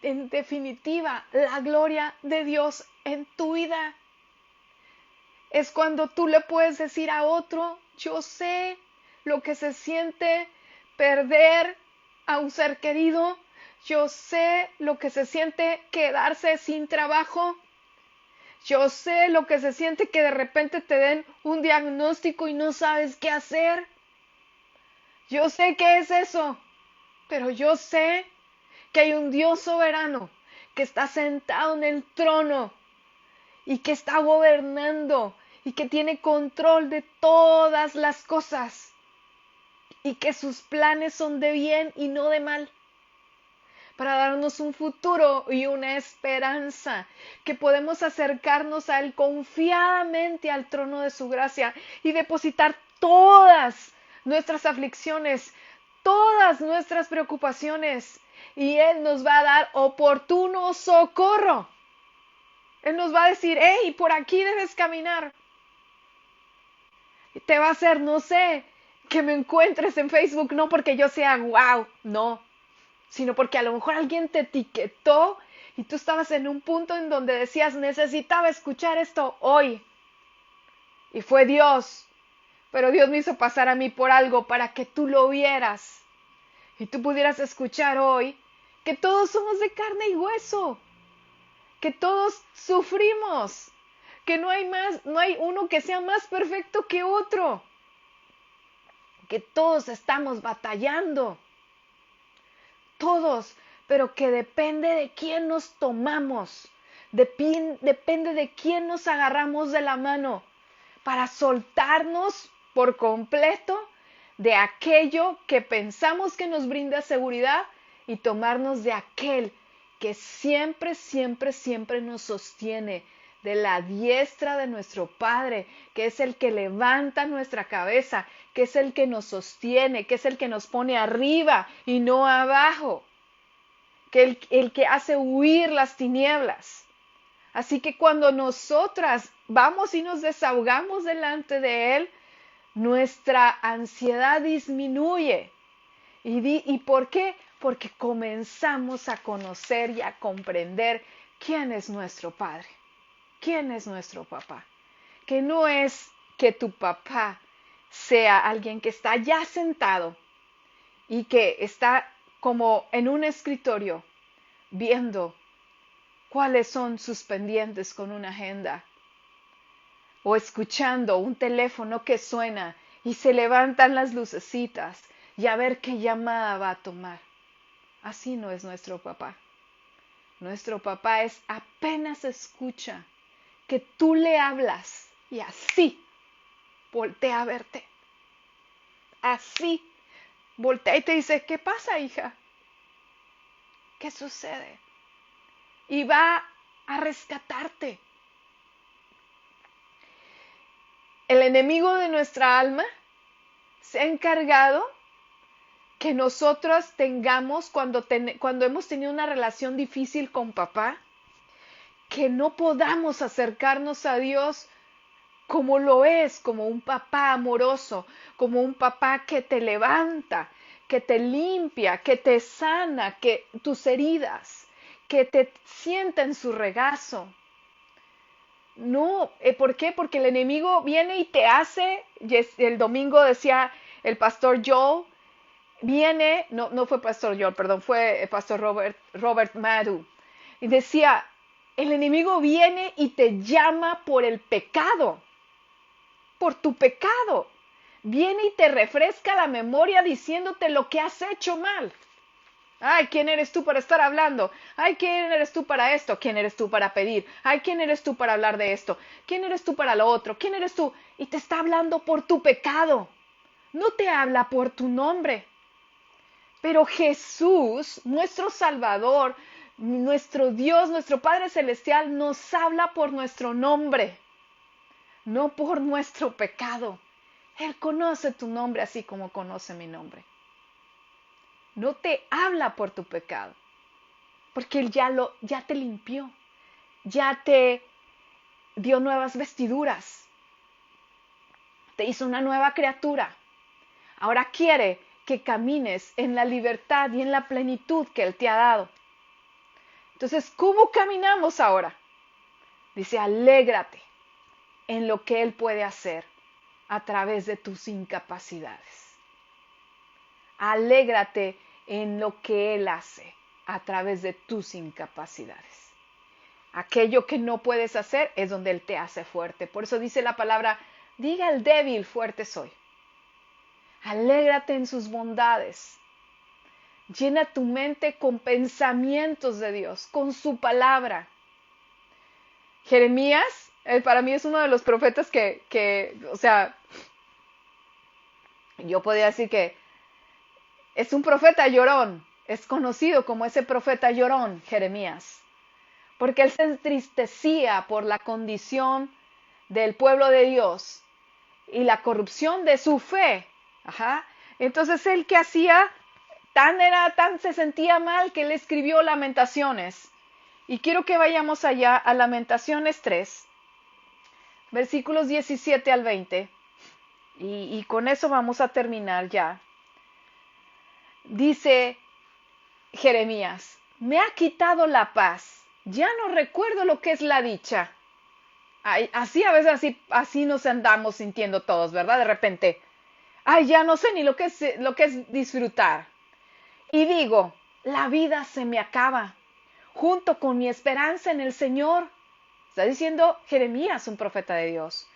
en definitiva la gloria de Dios en tu vida. Es cuando tú le puedes decir a otro, yo sé lo que se siente perder a un ser querido. Yo sé lo que se siente quedarse sin trabajo. Yo sé lo que se siente que de repente te den un diagnóstico y no sabes qué hacer. Yo sé qué es eso, pero yo sé que hay un Dios soberano que está sentado en el trono y que está gobernando y que tiene control de todas las cosas y que sus planes son de bien y no de mal. para darnos un futuro y una esperanza, que podemos acercarnos a Él confiadamente al trono de su gracia y depositar todas nuestras aflicciones, todas nuestras preocupaciones, y Él nos va a dar oportuno socorro. Él nos va a decir, hey, por aquí debes caminar. Y te va a hacer, no sé, que me encuentres en Facebook, no porque yo sea wow, no, sino porque a lo mejor alguien te etiquetó y tú estabas en un punto en donde decías, necesitaba escuchar esto hoy. Y fue Dios, pero Dios me hizo pasar a mí por algo para que tú lo vieras y tú pudieras escuchar hoy que todos somos de carne y hueso, que todos sufrimos, que no hay uno que sea más perfecto que otro, que todos estamos batallando, todos, pero que depende de quién nos tomamos, depende de quién nos agarramos de la mano para soltarnos por completo de aquello que pensamos que nos brinda seguridad y tomarnos de aquel que siempre, siempre, siempre nos sostiene, de la diestra de nuestro Padre, que es el que levanta nuestra cabeza, que es el que nos sostiene, que es el que nos pone arriba y no abajo, que el que hace huir las tinieblas. Así que cuando nosotras vamos y nos desahogamos delante de Él, nuestra ansiedad disminuye. ¿Y por qué? Porque comenzamos a conocer y a comprender quién es nuestro Padre, quién es nuestro papá. Que no es que tu papá sea alguien que está ya sentado y que está como en un escritorio viendo cuáles son sus pendientes con una agenda, o escuchando un teléfono que suena y se levantan las lucecitas y a ver qué llamada va a tomar. Así no es nuestro papá. Nuestro papá es apenas escucha que tú le hablas y así voltea a verte. Así voltea y te dice, ¿qué pasa, hija? ¿Qué sucede? Y va a rescatarte. El enemigo de nuestra alma se ha encargado que nosotros tengamos, cuando hemos tenido una relación difícil con papá, que no podamos acercarnos a Dios como lo es, como un papá amoroso, como un papá que te levanta, que te limpia, que te sana, que tus heridas, que te sienta en su regazo. No, ¿por qué? Porque el enemigo viene y te hace, el domingo decía el pastor Joel, viene, no fue pastor Joel, perdón, fue el pastor Robert Madu, y decía, el enemigo viene y te llama por el pecado, por tu pecado. Viene y te refresca la memoria diciéndote lo que has hecho mal. Ay, ¿quién eres tú para estar hablando? Ay, ¿quién eres tú para esto? ¿Quién eres tú para pedir? Ay, ¿quién eres tú para hablar de esto? ¿Quién eres tú para lo otro? ¿Quién eres tú? Y te está hablando por tu pecado. No te habla por tu nombre. Pero Jesús, nuestro Salvador, nuestro Dios, nuestro Padre Celestial, nos habla por nuestro nombre, no por nuestro pecado. Él conoce tu nombre así como conoce mi nombre. No te habla por tu pecado, porque Él ya te limpió, ya te dio nuevas vestiduras, te hizo una nueva criatura. Ahora quiere que camines en la libertad y en la plenitud que Él te ha dado. Entonces, ¿cómo caminamos ahora? Dice, alégrate en lo que Él puede hacer a través de tus incapacidades. Alégrate en lo que Él hace a través de tus incapacidades. Aquello que no puedes hacer es donde Él te hace fuerte. Por eso dice la palabra, diga al débil, fuerte soy. Alégrate en sus bondades. Llena tu mente con pensamientos de Dios, con su palabra. Jeremías, para mí es uno de los profetas o sea, yo podría decir que es un profeta llorón. es conocido como ese profeta llorón, Jeremías, porque él se entristecía por la condición del pueblo de Dios y la corrupción de su fe. Ajá. Entonces él que hacía, se sentía mal que él escribió Lamentaciones. Y quiero que vayamos allá a Lamentaciones 3, versículos 17 al 20. Y con eso vamos a terminar ya. Dice Jeremías, me ha quitado la paz, ya no recuerdo lo que es la dicha. Ay, así a veces así nos andamos sintiendo todos, ¿verdad? De repente, ay, ya no sé ni lo que es disfrutar. Y digo, la vida se me acaba, junto con mi esperanza en el Señor. Está diciendo Jeremías, un profeta de Dios.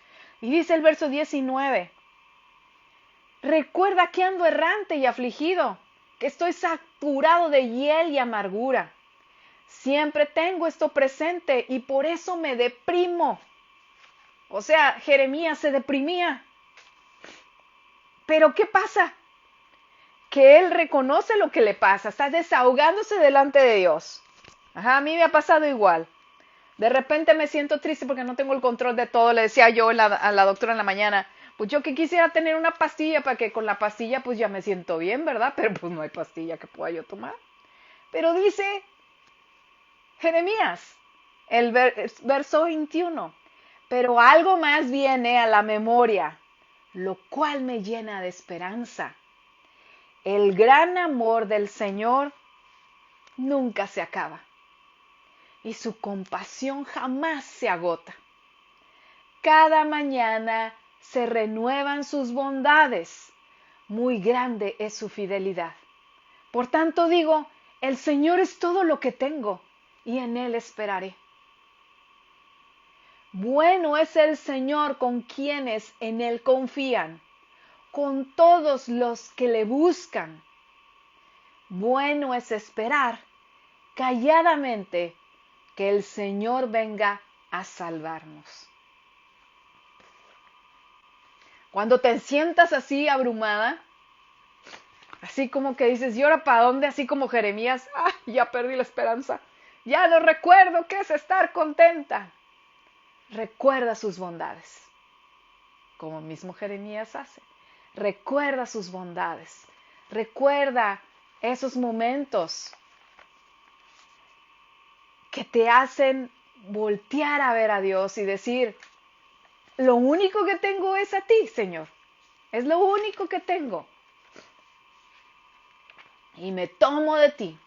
Y dice el verso 19, recuerda que ando errante y afligido, que estoy saturado de hiel y amargura. Siempre tengo esto presente y por eso me deprimo. O sea, Jeremías se deprimía. Pero ¿qué pasa? Que él reconoce lo que le pasa, está desahogándose delante de Dios. Ajá, a mí me ha pasado igual. De repente me siento triste porque no tengo el control de todo. Le decía yo a la doctora en la mañana, pues yo que quisiera tener una pastilla para que con la pastilla pues ya me siento bien, ¿verdad? Pero pues no hay pastilla que pueda yo tomar. Pero dice Jeremías, el verso 21, pero algo más viene a la memoria, lo cual me llena de esperanza. El gran amor del Señor nunca se acaba y su compasión jamás se agota. Cada mañana se renuevan sus bondades, muy grande es su fidelidad. Por tanto digo, el Señor es todo lo que tengo y en Él esperaré. Bueno es el Señor con quienes en Él confían, con todos los que le buscan. Bueno es esperar calladamente que el Señor venga a salvarnos. Cuando te sientas así abrumada, así como que dices, ¿y ahora para dónde? Así como Jeremías, ya perdí la esperanza, ya no recuerdo qué es estar contenta. Recuerda sus bondades, como mismo Jeremías hace. Recuerda sus bondades, recuerda esos momentos que te hacen voltear a ver a Dios y decir, lo único que tengo es a ti, Señor. Es lo único que tengo. Y me tomo de ti.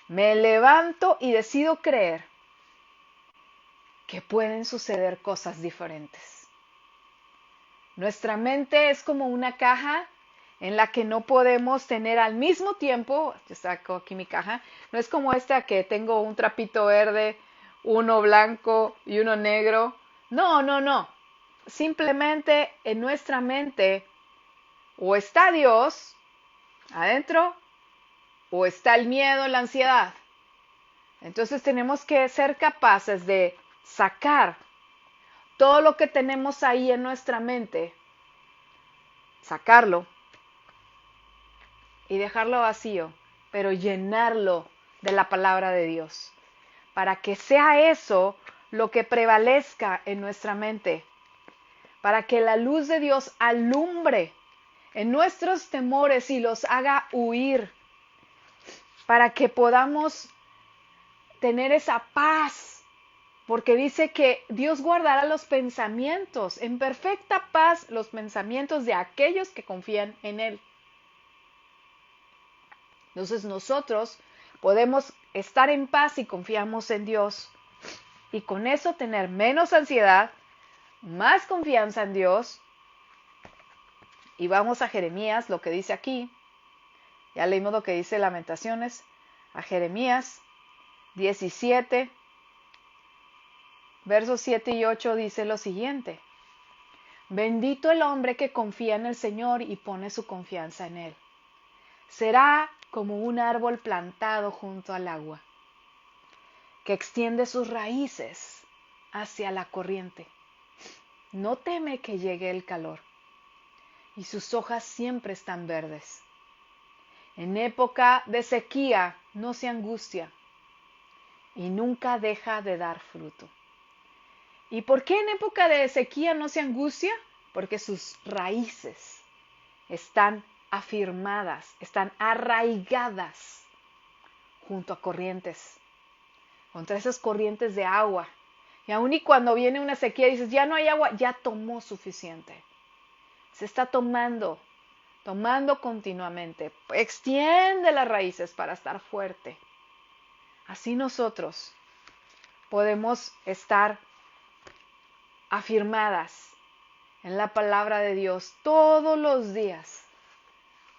Me levanto y decido creer que pueden suceder cosas diferentes. Nuestra mente es como una caja en la que no podemos tener al mismo tiempo, yo saco aquí mi caja, no es como esta que tengo un trapito verde, uno blanco y uno negro. No, no, no. Simplemente en nuestra mente o está Dios adentro o está el miedo, la ansiedad. Entonces tenemos que ser capaces de sacar todo lo que tenemos ahí en nuestra mente, sacarlo y dejarlo vacío, pero llenarlo de la palabra de Dios, para que sea eso lo que prevalezca en nuestra mente, para que la luz de Dios alumbre en nuestros temores y los haga huir, para que podamos tener esa paz, porque dice que Dios guardará los pensamientos, en perfecta paz los pensamientos de aquellos que confían en Él. Entonces nosotros podemos estar en paz si confiamos en Dios y con eso tener menos ansiedad, más confianza en Dios. Y vamos a Jeremías, lo que dice aquí. Ya leímos lo que dice Lamentaciones. A Jeremías 17, versos 7 y 8 dice lo siguiente. Bendito el hombre que confía en el Señor y pone su confianza en Él. Será como un árbol plantado junto al agua, que extiende sus raíces hacia la corriente. No teme que llegue el calor, y sus hojas siempre están verdes. En época de sequía no se angustia y nunca deja de dar fruto. ¿Y por qué en época de sequía no se angustia? Porque sus raíces están afirmadas, están arraigadas junto a corrientes, contra esas corrientes de agua. Y aun y cuando viene una sequía dices, ya no hay agua, ya tomó suficiente. Se está tomando continuamente. Extiende las raíces para estar fuerte. Así nosotros podemos estar afirmadas en la palabra de Dios todos los días.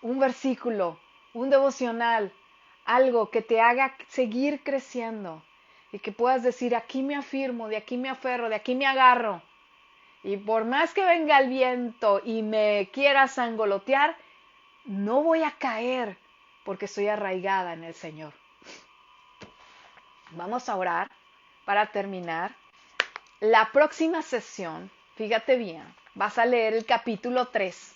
Un versículo, un devocional, algo que te haga seguir creciendo y que puedas decir, aquí me afirmo, de aquí me aferro, de aquí me agarro. Y por más que venga el viento y me quiera sangolotear, no voy a caer porque estoy arraigada en el Señor. Vamos a orar para terminar. La próxima sesión, fíjate bien, vas a leer el capítulo 3.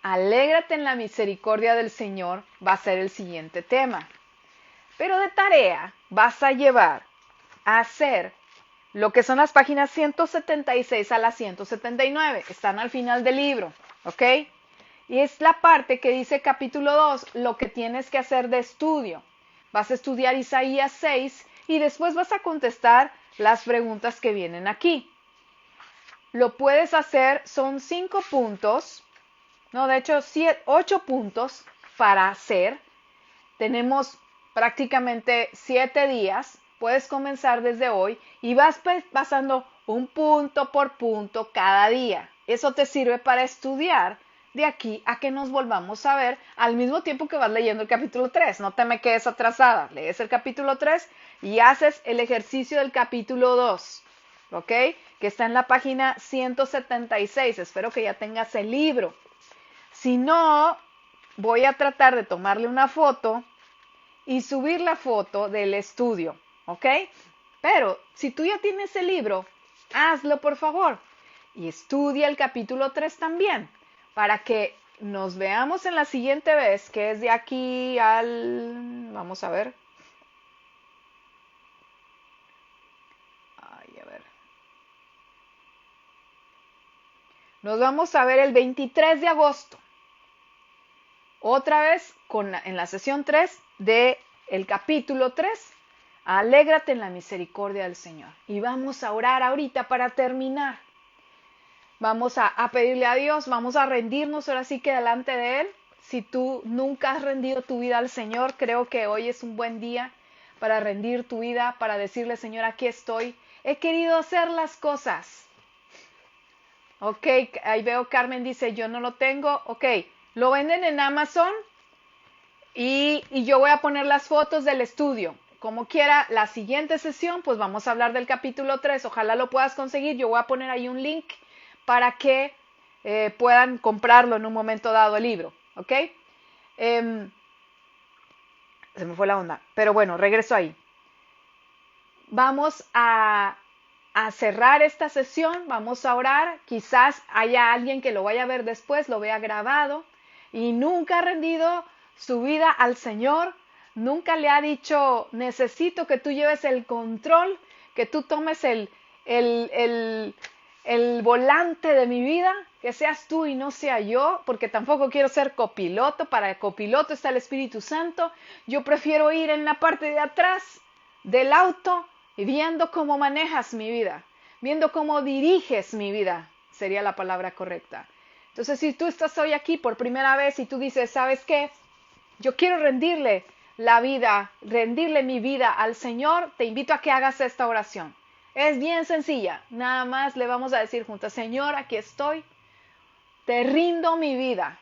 Alégrate en la misericordia del Señor va a ser el siguiente tema. Pero de tarea vas a llevar a hacer lo que son las páginas 176 a las 179. Están al final del libro, ¿ok? Y es la parte que dice capítulo 2, lo que tienes que hacer de estudio. Vas a estudiar Isaías 6 y después vas a contestar las preguntas que vienen aquí. Lo puedes hacer, son 5 puntos, no, de hecho 8 puntos para hacer. Tenemos prácticamente 7 días. Puedes comenzar desde hoy y vas pasando un punto por punto cada día. Eso te sirve para estudiar de aquí a que nos volvamos a ver al mismo tiempo que vas leyendo el capítulo 3. No te me quedes atrasada. Lees el capítulo 3 y haces el ejercicio del capítulo 2, ¿ok? Que está en la página 176. Espero que ya tengas el libro. Si no, voy a tratar de tomarle una foto y subir la foto del estudio, ¿ok? Pero si tú ya tienes el libro, hazlo por favor y estudia el capítulo 3 también, para que nos veamos en la siguiente vez, que es de aquí al... Vamos a ver. Ay, a ver. Nos vamos a ver el 23 de agosto. Otra vez en la sesión 3 del capítulo 3. Alégrate en la misericordia del Señor. Y vamos a orar ahorita para terminar. Vamos a pedirle a Dios, vamos a rendirnos ahora sí que delante de Él. Si tú nunca has rendido tu vida al Señor, creo que hoy es un buen día para rendir tu vida, para decirle, Señor, aquí estoy. He querido hacer las cosas. Ok, ahí veo Carmen dice, yo no lo tengo. Ok, lo venden en Amazon y yo voy a poner las fotos del estudio. Como quiera, la siguiente sesión, pues vamos a hablar del capítulo 3. Ojalá lo puedas conseguir. Yo voy a poner ahí un link para que puedan comprarlo en un momento dado el libro. ¿Ok? Se me fue la onda. Pero bueno, regreso ahí. Vamos a cerrar esta sesión. Vamos a orar. Quizás haya alguien que lo vaya a ver después, lo vea grabado y nunca ha rendido su vida al Señor. Nunca le ha dicho, necesito que tú lleves el control, que tú tomes el volante de mi vida, que seas tú y no sea yo, porque tampoco quiero ser copiloto. Para el copiloto está el Espíritu Santo. Yo prefiero ir en la parte de atrás del auto y viendo cómo manejas mi vida, viendo cómo diriges mi vida, sería la palabra correcta. Entonces, si tú estás hoy aquí por primera vez y tú dices, ¿sabes qué? Yo quiero rendirle la vida, rendirle mi vida al Señor, te invito a que hagas esta oración. Es bien sencilla, nada más le vamos a decir juntas, Señor, aquí estoy, te rindo mi vida.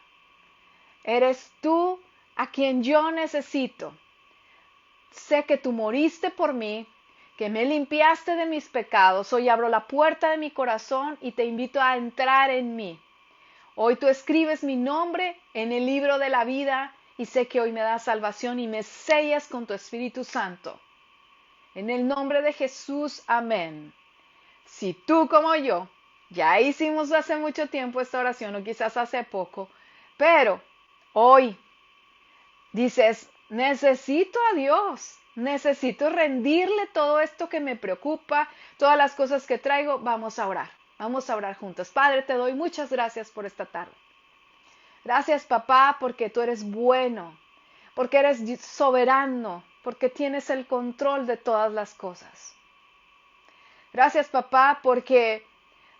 Eres tú a quien yo necesito. Sé que tú moriste por mí, que me limpiaste de mis pecados. Hoy abro la puerta de mi corazón y te invito a entrar en mí. Hoy tú escribes mi nombre en el libro de la vida y sé que hoy me das salvación y me sellas con tu Espíritu Santo. En el nombre de Jesús, amén. Si tú como yo, ya hicimos hace mucho tiempo esta oración o quizás hace poco, pero hoy Dices, necesito a Dios, necesito rendirle todo esto que me preocupa, todas las cosas que traigo. Vamos a orar juntos. Padre, te doy muchas gracias por esta tarde. Gracias, papá, porque tú eres bueno, porque eres soberano, porque tienes el control de todas las cosas. Gracias, papá, porque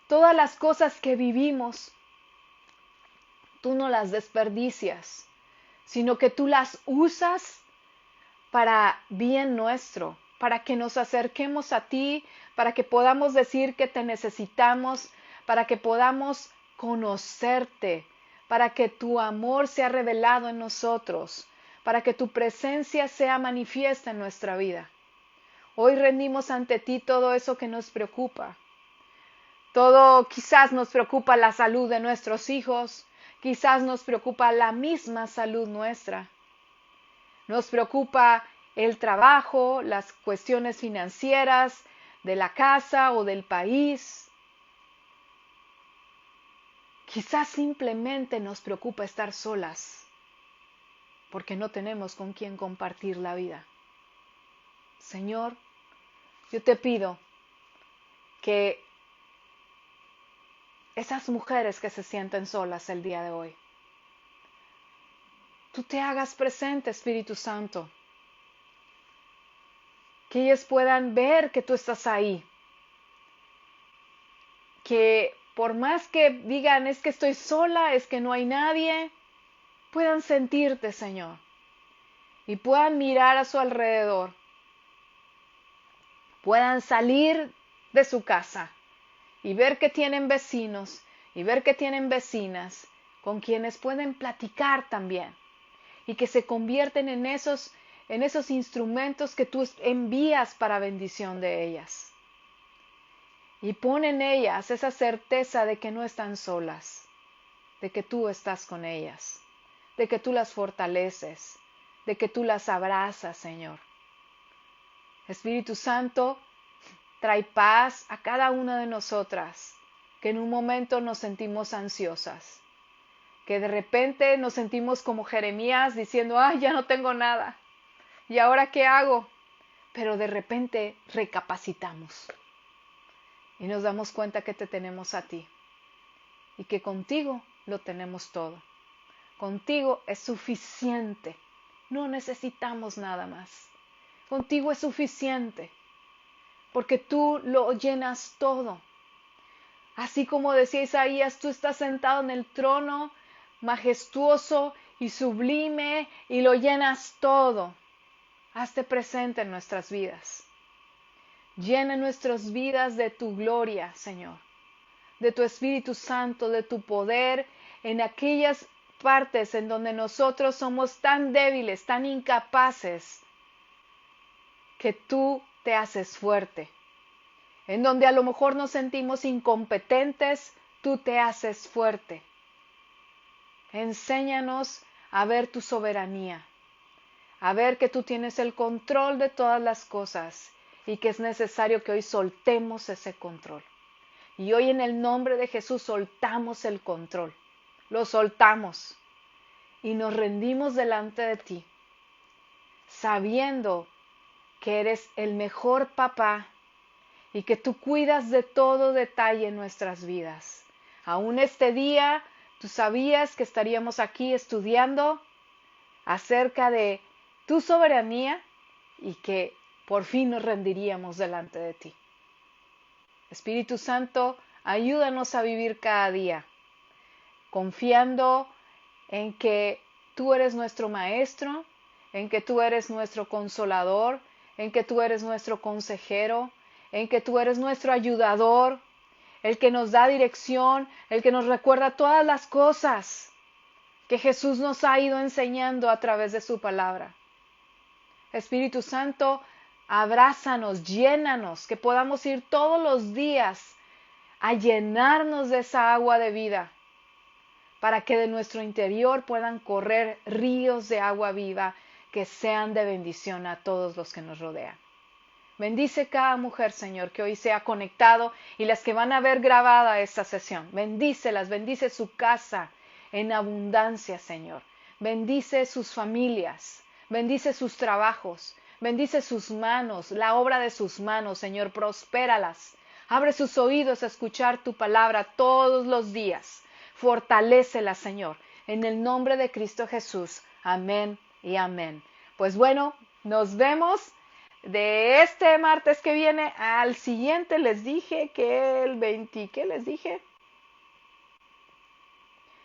todas las cosas que vivimos, tú no las desperdicias, sino que tú las usas para bien nuestro, para que nos acerquemos a ti, para que podamos decir que te necesitamos, para que podamos conocerte, para que tu amor sea revelado en nosotros, para que tu presencia sea manifiesta en nuestra vida. Hoy rendimos ante ti todo eso que nos preocupa. Todo quizás nos preocupa la salud de nuestros hijos, quizás nos preocupa la misma salud nuestra. Nos preocupa el trabajo, las cuestiones financieras de la casa o del país. Quizás simplemente nos preocupa estar solas porque no tenemos con quién compartir la vida. Señor, yo te pido que esas mujeres que se sienten solas el día de hoy, tú te hagas presente, Espíritu Santo, que ellas puedan ver que tú estás ahí, que por más que digan es que estoy sola, es que no hay nadie, puedan sentirte, Señor, y puedan mirar a su alrededor, puedan salir de su casa y ver que tienen vecinos y ver que tienen vecinas con quienes pueden platicar también y que se convierten en esos instrumentos que tú envías para bendición de ellas. Y pon en ellas esa certeza de que no están solas, de que tú estás con ellas, de que tú las fortaleces, de que tú las abrazas, Señor. Espíritu Santo, trae paz a cada una de nosotras, que en un momento nos sentimos ansiosas, que de repente nos sentimos como Jeremías diciendo, ¡ay, ya no tengo nada! ¿Y ahora qué hago? Pero de repente recapacitamos y nos damos cuenta que te tenemos a ti y que contigo lo tenemos todo. Contigo es suficiente, no necesitamos nada más. Contigo es suficiente, porque tú lo llenas todo. Así como decía Isaías, tú estás sentado en el trono, majestuoso y sublime, y lo llenas todo. Hazte presente en nuestras vidas. Llena nuestras vidas de tu gloria, Señor, de tu Espíritu Santo, de tu poder, en aquellas partes en donde nosotros somos tan débiles, tan incapaces, que tú te haces fuerte. En donde a lo mejor nos sentimos incompetentes, tú te haces fuerte. Enséñanos a ver tu soberanía, a ver que tú tienes el control de todas las cosas y que es necesario que hoy soltemos ese control. Y hoy en el nombre de Jesús soltamos el control, lo soltamos y nos rendimos delante de ti, sabiendo que eres el mejor papá y que tú cuidas de todo detalle en nuestras vidas. Aún este día, tú sabías que estaríamos aquí estudiando acerca de tu soberanía y que por fin nos rendiríamos delante de ti. Espíritu Santo, ayúdanos a vivir cada día, confiando en que tú eres nuestro maestro, en que tú eres nuestro consolador, en que tú eres nuestro consejero, en que tú eres nuestro ayudador, el que nos da dirección, el que nos recuerda todas las cosas que Jesús nos ha ido enseñando a través de su palabra. Espíritu Santo, abrázanos, llénanos, que podamos ir todos los días a llenarnos de esa agua de vida, para que de nuestro interior puedan correr ríos de agua viva que sean de bendición a todos los que nos rodean. Bendice cada mujer, Señor, que hoy se ha conectado y las que van a ver grabada esta sesión. Bendícelas, bendice su casa en abundancia, Señor. bendice sus familias, bendice sus trabajos, bendice sus manos, la obra de sus manos, Señor, prospéralas. Abre sus oídos a escuchar tu palabra todos los días. Fortalécelas, Señor, en el nombre de Cristo Jesús. Amén y amén. Pues bueno, nos vemos de este martes que viene al siguiente. Les dije que el 20, ¿qué les dije?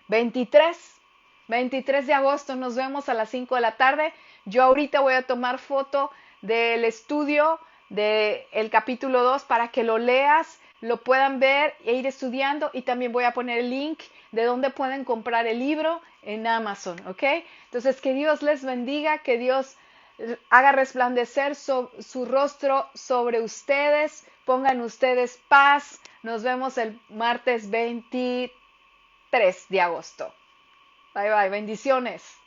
23 de agosto, nos vemos a las 5 de la tarde. Yo ahorita voy a tomar foto del estudio del capítulo 2 para que lo leas, lo puedan ver e ir estudiando, y también voy a poner el link de donde pueden comprar el libro en Amazon, ¿ok? Entonces, que Dios les bendiga, que Dios haga resplandecer su rostro sobre ustedes, pongan ustedes paz. Nos vemos el martes 23 de agosto. Bye bye, bendiciones.